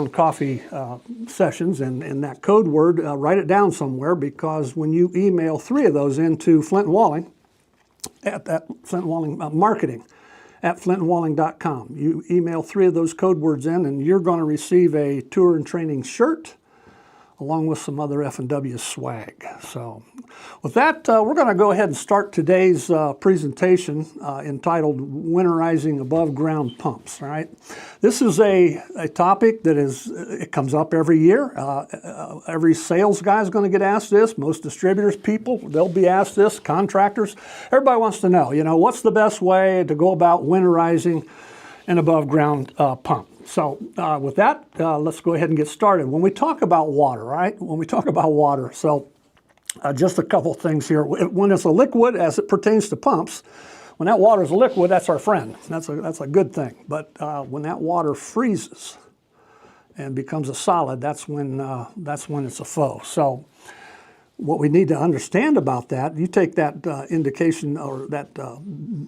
ground coffee sessions, and that code word, write it down somewhere, because when you email 3 of those into Flint and Walling, at that Flint and Walling marketing at flintandwalling.com, you email 3 of those code words in, and you're going to receive a tour and training shirt along with some other F&W swag. So with that, we're going to go ahead and start today's presentation entitled Winterizing Above Ground Pumps. All right, this is a topic that it comes up every year. Every sales guy is going to get asked this. Most distributors, people, they'll be asked this. Contractors, everybody wants to know, what's the best way to go about winterizing an above ground pump. So with that, let's go ahead and get started. When we talk about water, right? When we talk about water, so just a couple things here. When it's a liquid, as it pertains to pumps, when that water is a liquid, that's our friend. That's a good thing. But when that water freezes and becomes a solid, that's when it's a foe. So what we need to understand about that, you take that indication or that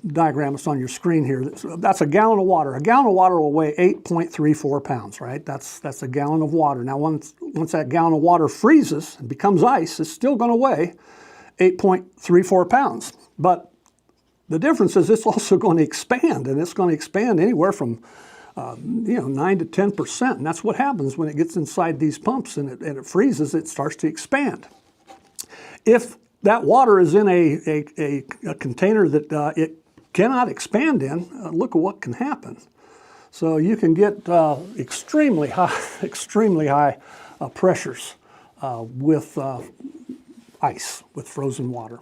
diagram that's on your screen here, that's a gallon of water. A gallon of water will weigh 8.34 pounds, right? That's a gallon of water. Now, once that gallon of water freezes and becomes ice, it's still going to weigh 8.34 pounds. But the difference is it's also going to expand, and it's going to expand anywhere from 9 to 10%. And that's what happens when it gets inside these pumps and it freezes, it starts to expand. If that water is in a container that it cannot expand in, look at what can happen. So you can get extremely high pressures with ice, with frozen water.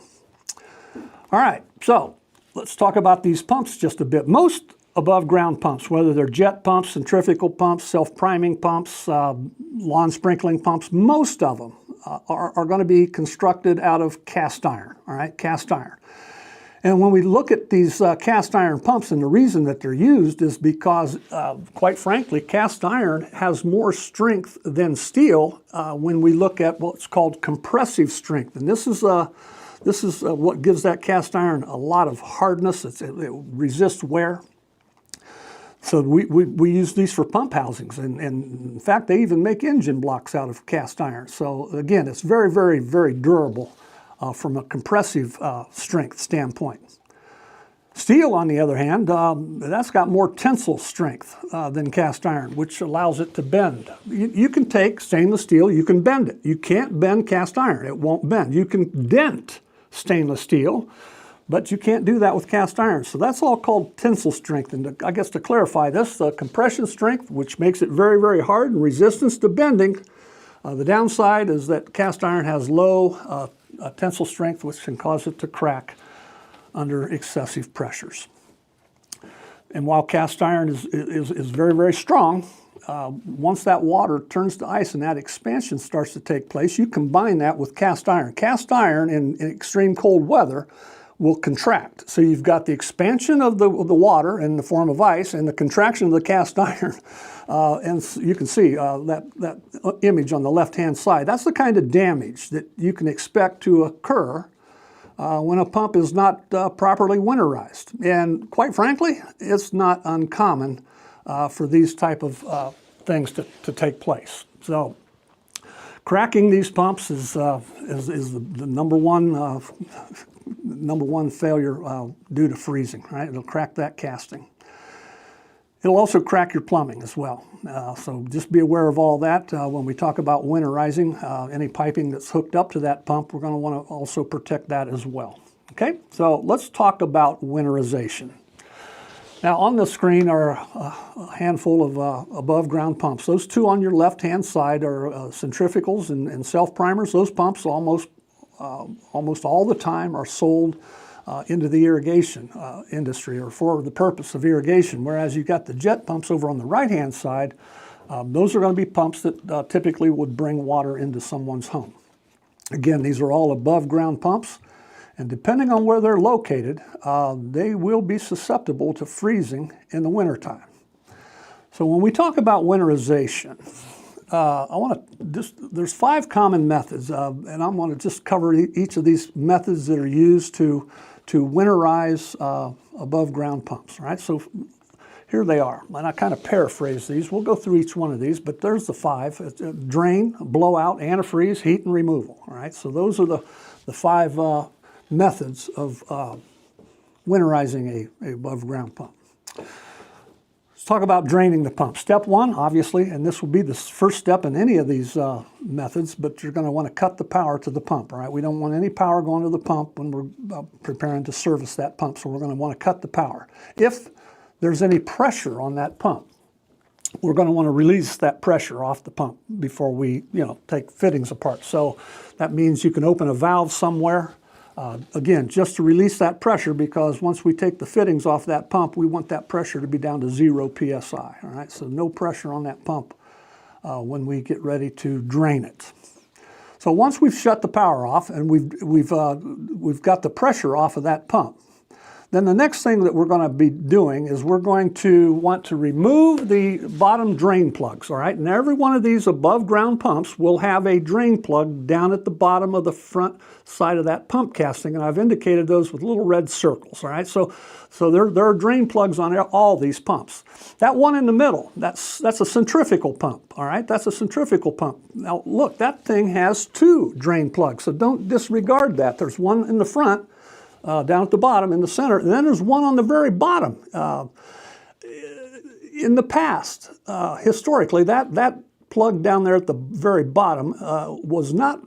All right, so let's talk about these pumps just a bit. Most above ground pumps, whether they're jet pumps, centrifugal pumps, self-priming pumps, lawn sprinkling pumps, most of them are going to be constructed out of cast iron, all right, cast iron. And when we look at these cast iron pumps, and the reason that they're used is because, quite frankly, cast iron has more strength than steel when we look at what's called compressive strength. And this is what gives that cast iron a lot of hardness. It resists wear. So we use these for pump housings, and in fact, they even make engine blocks out of cast iron. So again, it's very, very, very durable from a compressive strength standpoint. Steel, on the other hand, that's got more tensile strength than cast iron, which allows it to bend. You can take stainless steel, you can bend it. You can't bend cast iron, it won't bend. You can dent stainless steel, but you can't do that with cast iron. So that's all called tensile strength. And I guess to clarify this, the compression strength, which makes it very, very hard, and resistance to bending. The downside is that cast iron has low tensile strength, which can cause it to crack under excessive pressures. And while cast iron is very, very strong, once that water turns to ice and that expansion starts to take place, you combine that with cast iron. Cast iron in extreme cold weather will contract. So you've got the expansion of the water in the form of ice and the contraction of the cast iron. And you can see that image on the left-hand side. That's the kind of damage that you can expect to occur when a pump is not properly winterized. And quite frankly, it's not uncommon for these type of things to take place. So cracking these pumps is the number one failure due to freezing, right? It'll crack that casting. It'll also crack your plumbing as well. So just be aware of all that. When we talk about winterizing, any piping that's hooked up to that pump, we're going to want to also protect that as well. Okay, so let's talk about winterization. Now on the screen are a handful of above ground pumps. Those two on your left-hand side are centrifugals and self-primers. Those pumps almost all the time are sold into the irrigation industry or for the purpose of irrigation, whereas you've got the jet pumps over on the right-hand side. Those are going to be pumps that typically would bring water into someone's home. Again, these are all above ground pumps, and depending on where they're located, they will be susceptible to freezing in the wintertime. So when we talk about winterization, there's 5 common methods, and I'm going to just cover each of these methods that are used to winterize above ground pumps, right? So Here they are, and I kind of paraphrase these. We'll go through each one of these, but there's the 5. It's, drain, blowout, antifreeze, heat, and removal. All right, so those are the 5 methods of winterizing a above ground pump. Let's talk about draining the pump. Step 1, obviously, and this will be the first step in any of these methods, but you're going to want to cut the power to the pump. All right, we don't want any power going to the pump when we're preparing to service that pump, so we're going to want to cut the power. If there's any pressure on that pump, we're going to want to release that pressure off the pump before we, take fittings apart. So that means you can open a valve somewhere, again, just to release that pressure, because once we take the fittings off that pump, we want that pressure to be down to 0 psi. All right, so no pressure on that pump when we get ready to drain it. So once we've shut the power off and we've got the pressure off of that pump, then the next thing that we're going to be doing is we're going to want to remove the bottom drain plugs, all right? And every one of these above ground pumps will have a drain plug down at the bottom of the front side of that pump casting, and I've indicated those with little red circles, all right? So there are drain plugs on all these pumps. That one in the middle, that's a centrifugal pump, all right? That's a centrifugal pump. Now look, that thing has 2 drain plugs, so don't disregard that. There's one in the front, down at the bottom in the center, and then there's one on the very bottom. In the past, historically, that plug down there at the very bottom was not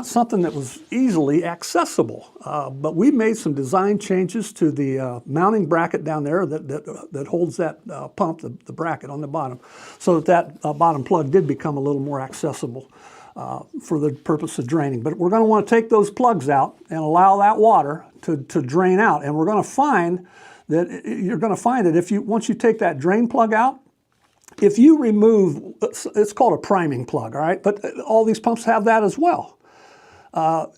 something that was easily accessible, but we made some design changes to the mounting bracket down there that holds that pump, the bracket on the bottom, so that bottom plug did become a little more accessible for the purpose of draining. But we're going to want to take those plugs out and allow that water to drain out. And we're going to find that once you take that drain plug out, if you remove, it's called a priming plug, all right? But all these pumps have that as well.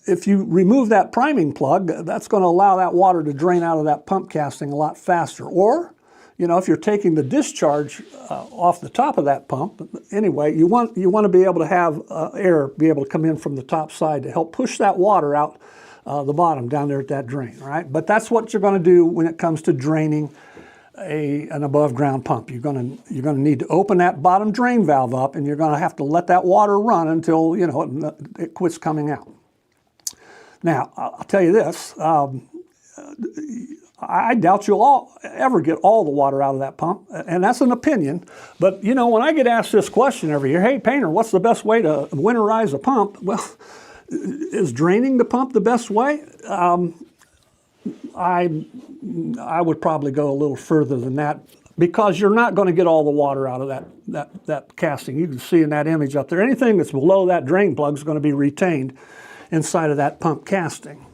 If you remove that priming plug, that's going to allow that water to drain out of that pump casting a lot faster. Or if you're taking the discharge off the top of that pump, anyway, you want to be able to have air be able to come in from the top side to help push that water out the bottom down there at that drain, all right? But that's what you're going to do when it comes to draining an above ground pump. You're going to need to open that bottom drain valve up, and you're going to have to let that water run until it quits coming out. Now, I'll tell you this. I doubt you'll ever get all the water out of that pump, and that's an opinion. But, when I get asked this question every year, hey, painter, what's the best way to winterize a pump? Well, is draining the pump the best way? I would probably go a little further than that, because you're not going to get all the water out of that casting. You can see in that image up there, anything that's below that drain plug is going to be retained inside of that pump casting.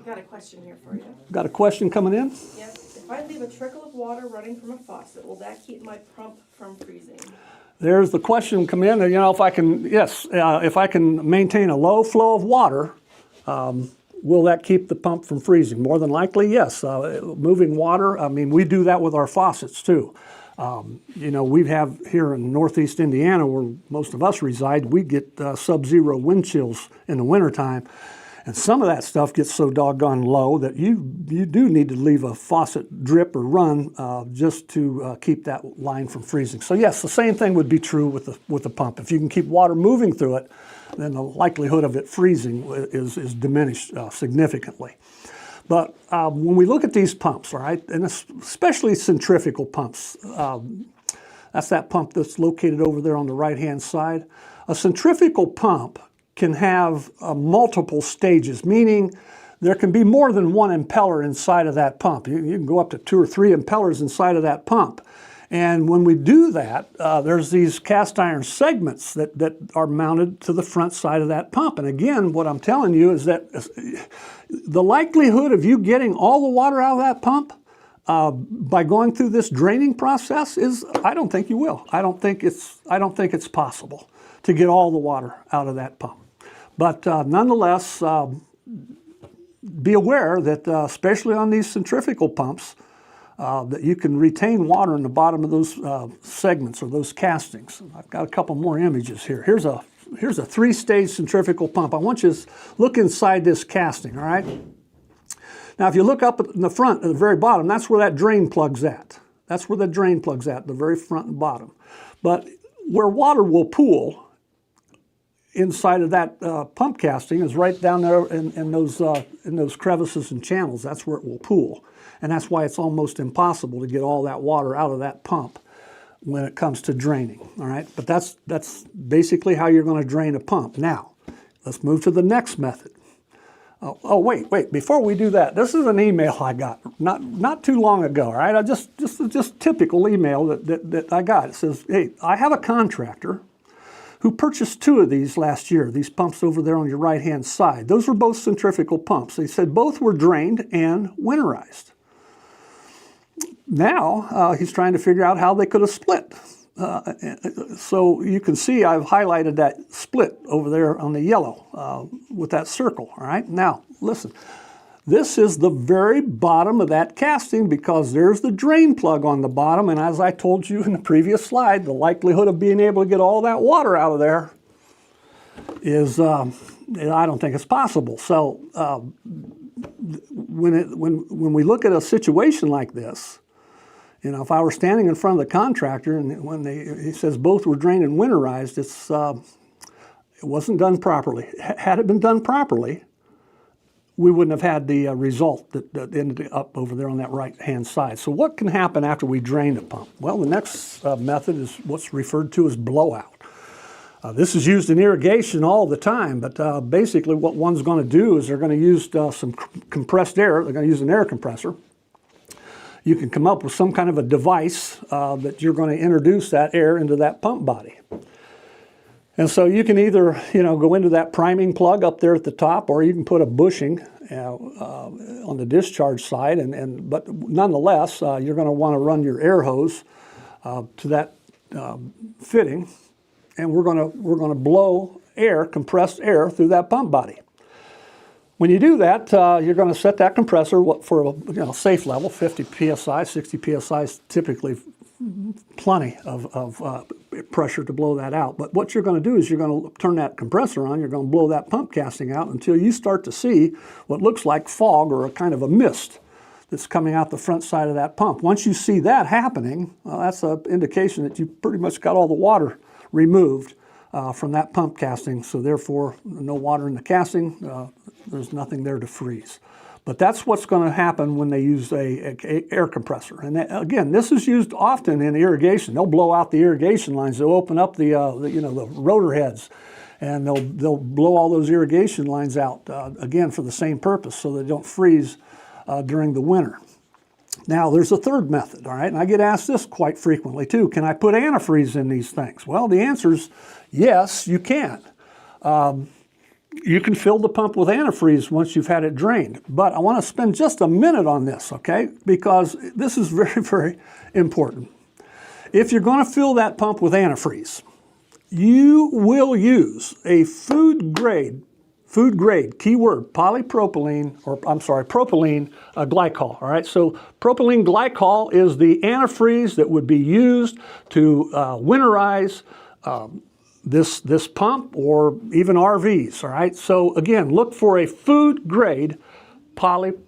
Got a question here for you. Got a question coming in? Yep. If I leave a trickle of water running from a faucet, will that keep my pump from freezing? There's the question come in. If I can maintain a low flow of water, will that keep the pump from freezing? More than likely, yes. Moving water, we do that with our faucets too. We have here in northeast Indiana, where most of us reside, we get sub-zero wind chills in the wintertime. And some of that stuff gets so doggone low that you do need to leave a faucet drip or run just to keep that line from freezing. So yes, the same thing would be true with the pump. If you can keep water moving through it, then the likelihood of it freezing is diminished significantly. But when we look at these pumps, all right, and especially centrifugal pumps, that's that pump that's located over there on the right-hand side. A centrifugal pump can have multiple stages, meaning there can be more than one impeller inside of that pump. You can go up to 2 or 3 impellers inside of that pump. And when we do that, there's these cast iron segments that are mounted to the front side of that pump. And again, what I'm telling you is that the likelihood of you getting all the water out of that pump by going through this draining process is, I don't think you will. I don't think it's possible to get all the water out of that pump. But nonetheless, be aware that especially on these centrifugal pumps, that you can retain water in the bottom of those segments or those castings. I've got a couple more images here. Here's a 3-stage centrifugal pump. I want you to look inside this casting, all right? Now, if you look up in the front, at the very bottom, that's where that drain plug's at, That's where the drain plug's at, the very front and bottom. But where water will pool inside of that pump casting is right down there in those crevices and channels. That's where it will pool. And that's why it's almost impossible to get all that water out of that pump when it comes to draining, all right? But that's basically how you're going to drain a pump. Now, let's move to the next method. Oh, wait, before we do that, this is an email I got not too long ago, all right? Just typical email that I got. It says, hey, I have a contractor who purchased 2 of these last year, these pumps over there on your right-hand side. Those were both centrifugal pumps. They said both were drained and winterized. Now, he's trying to figure out how they could have split. So you can see I've highlighted that split over there on the yellow with that circle, all right? Now, listen, this is the very bottom of that casting because there's the drain plug on the bottom, and as I told you in the previous slide, the likelihood of being able to get all that water out of there is, I don't think it's possible. So when we look at a situation like this, you know, if I were standing in front of the contractor and when he says both were drained and winterized, it wasn't done properly. Had it been done properly, we wouldn't have had the result that ended up over there on that right-hand side. So what can happen after we drain the pump? Well, the next method is what's referred to as blowout. This is used in irrigation all the time, but basically what one's going to do is they're going to use some compressed air. They're going to use an air compressor. You can come up with some kind of a device that you're going to introduce that air into that pump body. And so you can either, you know, go into that priming plug up there at the top, or you can put a bushing on the discharge side. But nonetheless, you're going to want to run your air hose to that fitting, and we're going to blow air, compressed air, through that pump body. When you do that, you're going to set that compressor for a safe level, 50 psi, 60 psi is typically plenty of pressure to blow that out. But what you're going to do is you're going to turn that compressor on, you're going to blow that pump casting out until you start to see what looks like fog or a kind of a mist that's coming out the front side of that pump. Once you see that happening, well, that's an indication that you pretty much got all the water removed from that pump casting, so therefore no water in the casting, there's nothing there to freeze. But that's what's going to happen when they use a air compressor. And again, this is used often in irrigation. They'll blow out the irrigation lines. They'll open up the rotor heads, and they'll blow all those irrigation lines out again for the same purpose, so they don't freeze during the winter. Now, there's a third method, all right? And I get asked this quite frequently too. Can I put antifreeze in these things? Well, the answer is yes, you can. You can fill the pump with antifreeze once you've had it drained. But I want to spend just a minute on this, okay? Because this is very, very important. If you're going to fill that pump with antifreeze, you will use a food grade, keyword, propylene glycol, all right? So propylene glycol is the antifreeze that would be used to winterize this pump or even RVs, all right? So again, look for a food grade propylene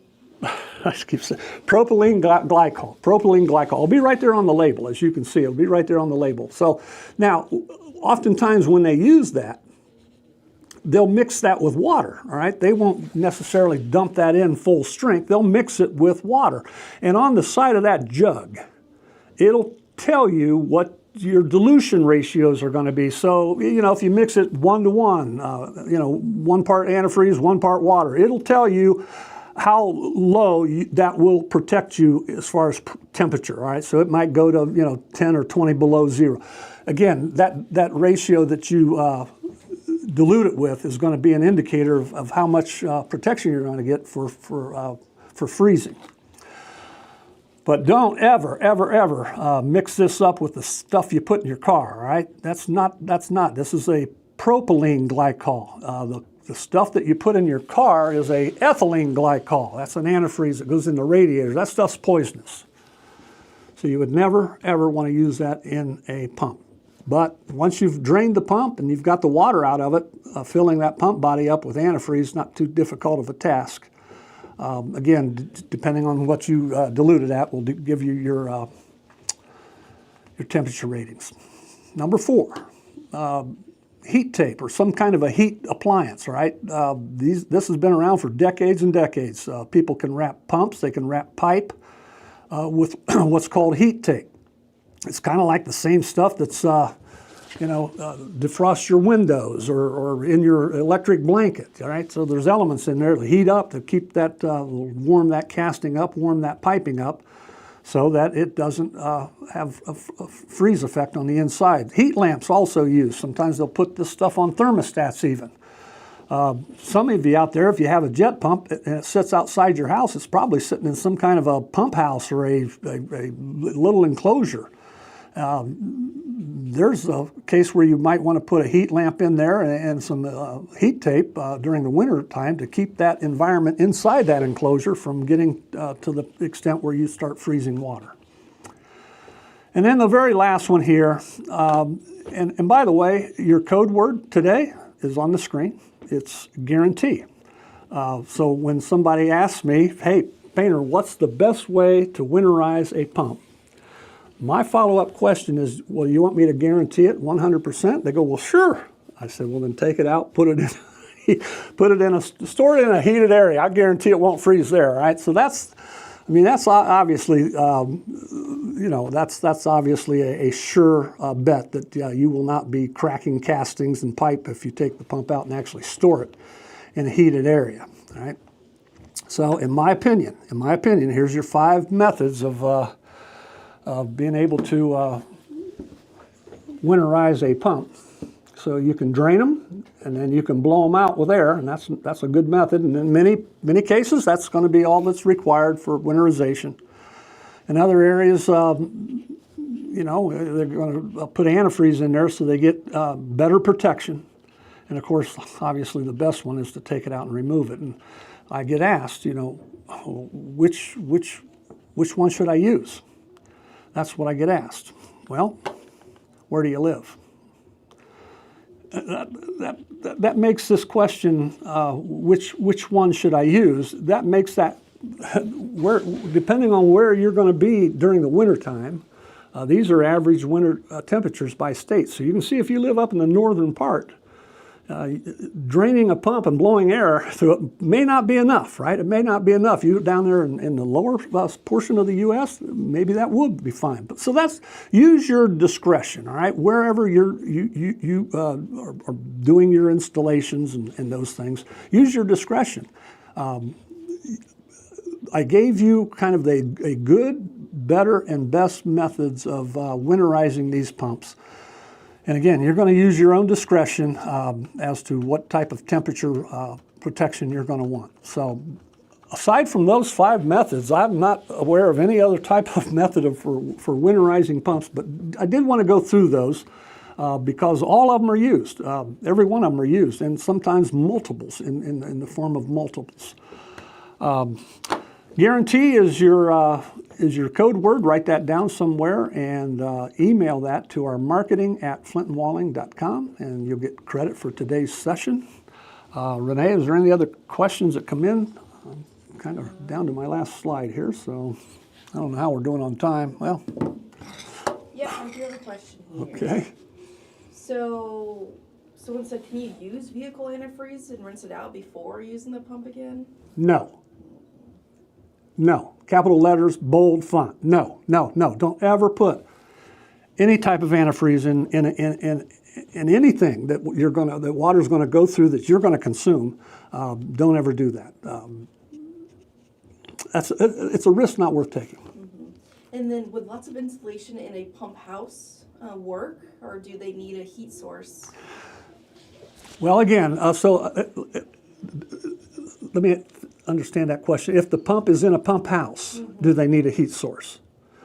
glycol. Propylene glycol. It'll be right there on the label, as you can see. It'll be right there on the label. So now, oftentimes when they use that, they'll mix that with water, all right? They won't necessarily dump that in full strength. They'll mix it with water. And on the side of that jug, it'll tell you what your dilution ratios are going to be. So, you know, if you mix it 1-to-1, 1 part antifreeze, 1 part water, it'll tell you how low that will protect you as far as temperature, all right? So it might go to, 10 or 20 below zero. Again, that ratio that you dilute it with is going to be an indicator of how much protection you're going to get for freezing. But don't ever mix this up with the stuff you put in your car, all right? That's not. This is a propylene glycol. The stuff that you put in your car is a ethylene glycol. That's an antifreeze that goes in the radiator. That stuff's poisonous. So you would never, ever want to use that in a pump. But once you've drained the pump and you've got the water out of it, filling that pump body up with antifreeze is not too difficult of a task. Again, depending on what you dilute it at will give you your your temperature readings. Number 4, heat tape or some kind of a heat appliance, right? This has been around for decades and decades. People can wrap pumps, they can wrap pipe with what's called heat tape. It's kind of like the same stuff that's, defrost your windows or in your electric blanket, all right? So there's elements in there to heat up, to keep that, warm that casting up, warm that piping up, so that it doesn't have a freeze effect on the inside. Heat lamps also used. Sometimes they'll put this stuff on thermostats even. Some of you out there, if you have a jet pump and it sits outside your house, it's probably sitting in some kind of a pump house or a little enclosure. There's a case where you might want to put a heat lamp in there and some heat tape during the winter time to keep that environment inside that enclosure from getting to the extent where you start freezing water. And then the very last one here, and by the way, your code word today is on the screen. It's guarantee. So when somebody asks me, hey, painter, what's the best way to winterize a pump? My follow-up question is, well, you want me to guarantee it 100%? They go, well, sure. I said, well, then take it out, store it in a heated area. I guarantee it won't freeze there, right? So that's obviously, that's obviously a sure bet that you will not be cracking castings and pipe if you take the pump out and actually store it in a heated area, all right? So in my opinion, here's your 5 methods of being able to winterize a pump. So you can drain them, and then you can blow them out with air, and that's a good method. And in many cases, that's going to be all that's required for winterization. In other areas, they're going to put antifreeze in there so they get better protection. And of course, obviously, the best one is to take it out and remove it. And I get asked, which one should I use? That's what I get asked. Well, where do you live? That makes this question, which one should I use? That makes that, depending on where you're going to be during the winter time, these are average winter temperatures by state. So you can see if you live up in the northern part, draining a pump and blowing air through it may not be enough, right? It may not be enough. You down there in the lower portion of the U.S., maybe that would be fine. But so use your discretion, all right? Wherever you are doing your installations and those things, use your discretion. I gave you kind of a good, better, and best methods of winterizing these pumps. And again, you're going to use your own discretion as to what type of temperature protection you're going to want. So aside from those 5 methods, I'm not aware of any other type of method for winterizing pumps, but I did want to go through those because all of them are used. Every one of them are used, and sometimes multiples in the form of multiples. Guarantee is your code word. Write that down somewhere and email that to our marketing@flintandwalling.com, and you'll get credit for today's session. Renee, is there any other questions that come in? I'm kind of down to my last slide here, so I don't know how we're doing on time. Well, yeah, I do have a question here. Okay. So someone said, can you use vehicle antifreeze and rinse it out before using the pump again? No. No. Capital letters, bold font. No. Don't ever put any type of antifreeze in anything that that water's going to go through that you're going to consume. Don't ever do that. It's a risk not worth taking. Mm-hmm. And then would lots of insulation in a pump house work, or do they need a heat source? Well, again, let me understand that question. If the pump is in a pump house, mm-hmm. do they need a heat source?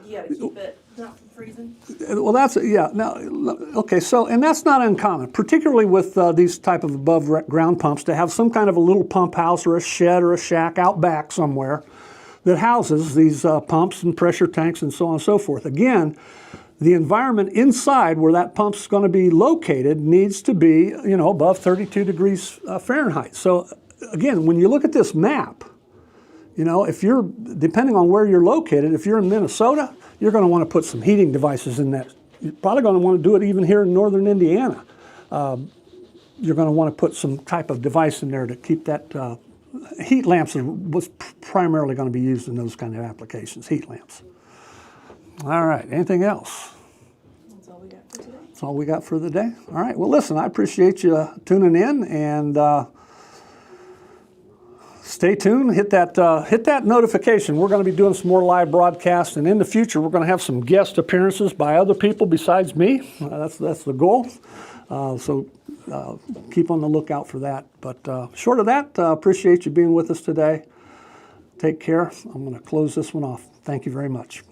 Yeah, to keep it not from freezing. Well, okay. So, and that's not uncommon, particularly with these type of above ground pumps, to have some kind of a little pump house or a shed or a shack out back somewhere that houses these pumps and pressure tanks and so on and so forth. Again, the environment inside where that pump's going to be located needs to be, above 32 degrees Fahrenheit. So again, when you look at this map, depending on where you're located, if you're in Minnesota, you're going to want to put some heating devices in that you're probably going to want to do it even here in northern Indiana. You're going to want to put some type of device in there to keep that. Heat lamps was primarily going to be used in those kind of applications, heat lamps. All right, anything else? That's all we got for today. That's all we got for the day. All right, well, listen, I appreciate you tuning in, and stay tuned. Hit that notification. We're going to be doing some more live broadcasts, and in the future, we're going to have some guest appearances by other people besides me. That's the goal. So keep on the lookout for that. But short of that, appreciate you being with us today. Take care. I'm going to close this one off. Thank you very much.